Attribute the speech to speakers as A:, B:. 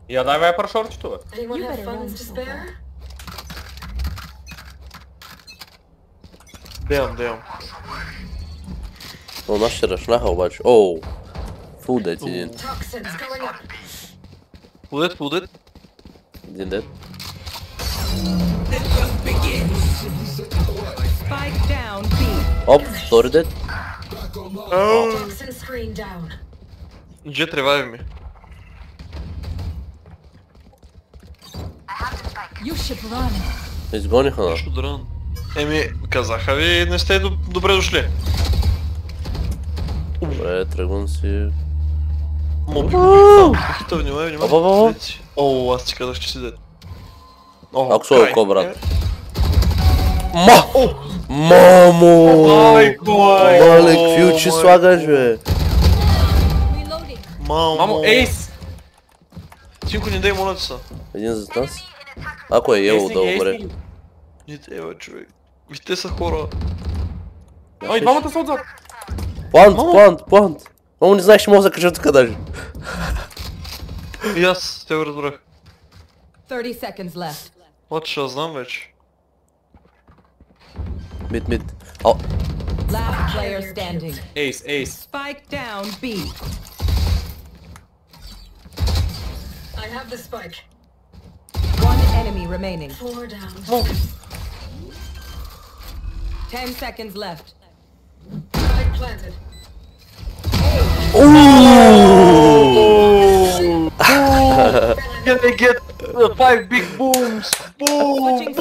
A: Я давай прошорчу тут.
B: Anyone have funds to spare?
C: Дем.
D: О, наш ще рашнаха бачу. Оу. Фудет един.
B: Toxins going up.
C: Пудет.
D: Един дед.
E: Spike down B.
D: Оп, втори дед.
B: Toxin screen down.
C: Джет ревайв ми.
E: You should run.
D: Изгониха на.
C: Шудран. Казаха ви, не сте добре дошли.
D: Добре, тръгвам си.
C: Хито, внимай.
D: Опа.
C: О, аз ти казах, че си дед.
D: Ако сой ко, брат. Мамо! Мале, какви очи слагаш, бе?
E: Reloading.
A: Мамо, ейс!
C: Синко, не дай, моля ти са.
D: Един зад нас. Ако е ело да умре.
C: Не дай, човек. Вие са хора.
A: Ой, двамата са отзад!
D: Плант! Мамо, не знаеш, че мога да закача тук даже.
C: И аз, те го разбрах.
E: 30 seconds left.
C: Лад, ще знам вече.
D: Мид.
E: Last player standing.
A: Ейс.
E: Spike down B.
B: I have the spike.
E: One enemy remaining.
B: 4 down.
E: 10 seconds left.
B: Spike planted.
C: Can I get 5 big booms? Boom!
E: Switching